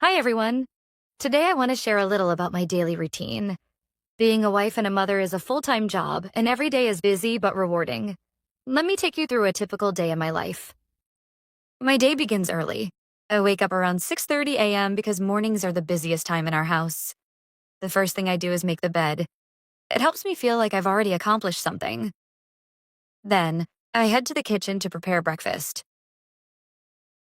Hi, everyone. Today I want to share a little about my daily routine. Being a wife and a mother is a full-time job, and every day is busy but rewarding. Let me take you through a typical day in my life. My day begins early. I wake up around 6:30 a.m. because mornings are the busiest time in our house. The first thing I do is make the bed. It helps me feel like I've already accomplished something. Then, I head to the kitchen to prepare breakfast.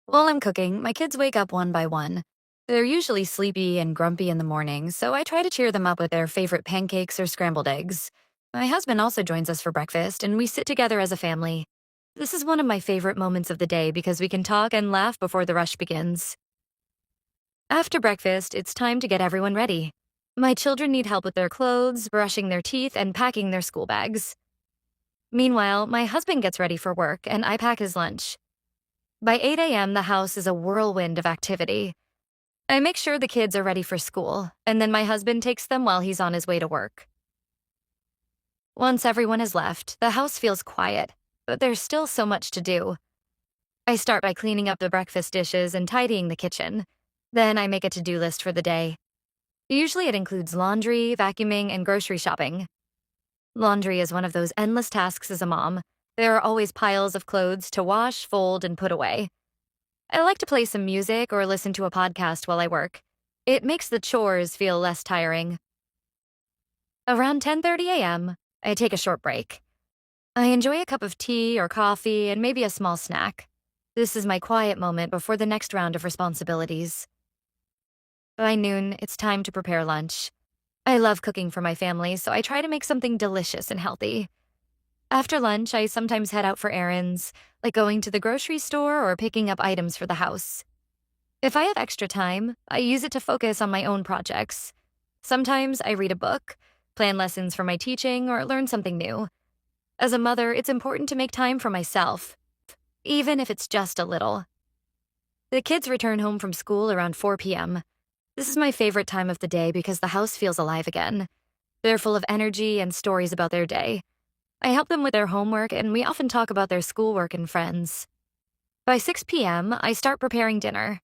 While I'm cooking, my kids wake up one by one. They're usually sleepy and grumpy in the morning, so I try to cheer them up with their favorite pancakes or scrambled eggs. My husband also joins us for breakfast, and we sit together as a family. This is one of my favorite moments of the day because we can talk and laugh before the rush begins. After breakfast, it's time to get everyone ready. My children need help with their clothes, brushing their teeth, and packing their school bags. Meanwhile, my husband gets ready for work, and I pack his lunch. By 8 a.m., the house is a whirlwind of activity. I make sure the kids are ready for school, and then my husband takes them while he's on his way to work. Once everyone has left, the house feels quiet, but there's still so much to do. I start by cleaning up the breakfast dishes and tidying the kitchen. Then I make a to-do list for the day. Usually it includes laundry, vacuuming, and grocery shopping. Laundry is one of those endless tasks as a mom. There are always piles of clothes to wash, fold, and put away. I like to play some music or listen to a podcast while I work. It makes the chores feel less tiring. Around 10:30 a.m., I take a short break. I enjoy a cup of tea or coffee and maybe a small snack. This is my quiet moment before the next round of responsibilities. By noon, it's time to prepare lunch. I love cooking for my family, so I try to make something delicious and healthy. After lunch, I sometimes head out for errands, like going to the grocery store or picking up items for the house. If I have extra time, I use it to focus on my own projects. Sometimes I read a book, plan lessons for my teaching, or learn something new. As a mother, it's important to make time for myself, even if it's just a little. The kids return home from school around 4 p.m. This is my favorite time of the day because the house feels alive again. They're full of energy and stories about their day. I help them with their homework, and we often talk about their schoolwork and friends. By 6 p.m., I start preparing dinner.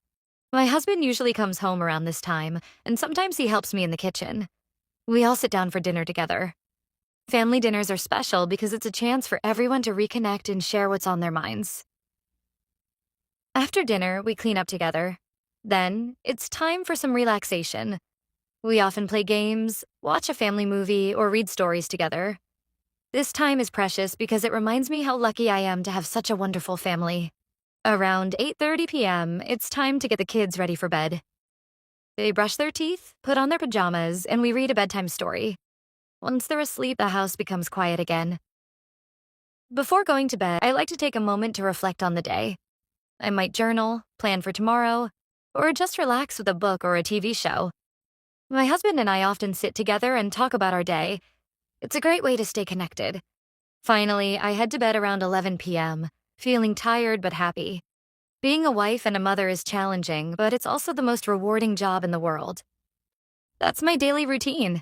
My husband usually comes home around this time, and sometimes he helps me in the kitchen. We all sit down for dinner together. Family dinners are special because it's a chance for everyone to reconnect and share what's on their minds. After dinner, we clean up together. Then, it's time for some relaxation. We often play games, watch a family movie, or read stories together. This time is precious because it reminds me how lucky I am to have such a wonderful family. Around 8:30 p.m., it's time to get the kids ready for bed. They brush their teeth, put on their pajamas, and we read a bedtime story. Once they're asleep, the house becomes quiet again. Before going to bed, I like to take a moment to reflect on the day. I might journal, plan for tomorrow, or just relax with a book or a TV show. My husband and I often sit together and talk about our day. It's a great way to stay connected. Finally, I head to bed around 11 p.m., feeling tired but happy. Being a wife and a mother is challenging, but it's also the most rewarding job in the world. That's my daily routine.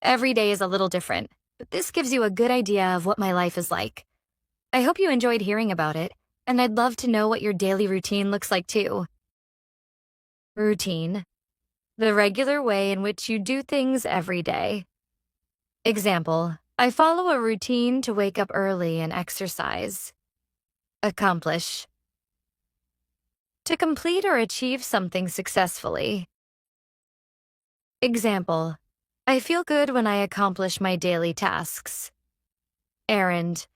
Every day is a little different, but this gives you a good idea of what my life is like. I hope you enjoyed hearing about it, and I'd love to know what your daily routine looks like too. Routine. The regular way in which you do things every day. Example, I follow a routine to wake up early and exercise. Accomplish. To complete or achieve something successfully. Example, I feel good when I accomplish my daily tasks. Errand.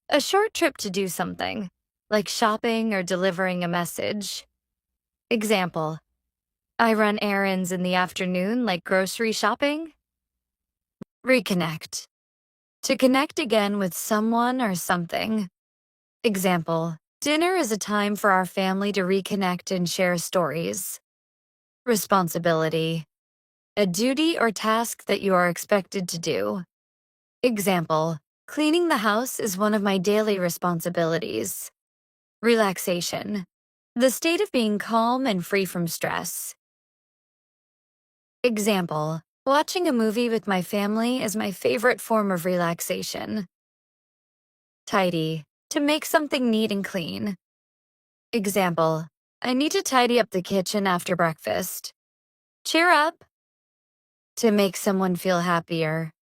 A short trip to do something, like shopping or delivering a message. Example, I run errands in the afternoon like grocery shopping. Reconnect. To connect again with someone or something. Example, dinner is a time for our family to reconnect and share stories. Responsibility. A duty or task that you are expected to do. Example, cleaning the house is one of my daily responsibilities. Relaxation. The state of being calm and free from stress. Example, watching a movie with my family is my favorite form of relaxation. Tidy. To make something neat and clean. Example, I need to tidy up the kitchen after breakfast. Cheer up. To make someone feel happier.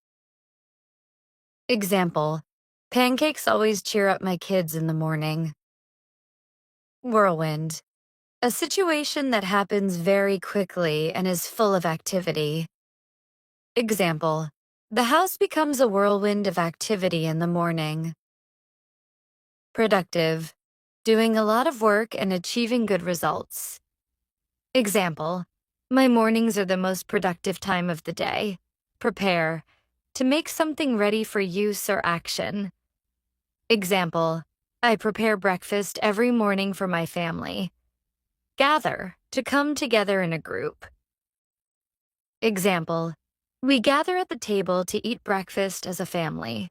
Example, pancakes always cheer up my kids in the morning. Whirlwind, a situation that happens very quickly and is full of activity. Example, the house becomes a whirlwind of activity in the morning. Productive, doing a lot of work and achieving good results. Example, my mornings are the most productive time of the day. Prepare, to make something ready for use or action. Example, I prepare breakfast every morning for my family. Gather, to come together in a group. Example, we gather at the table to eat breakfast as a family.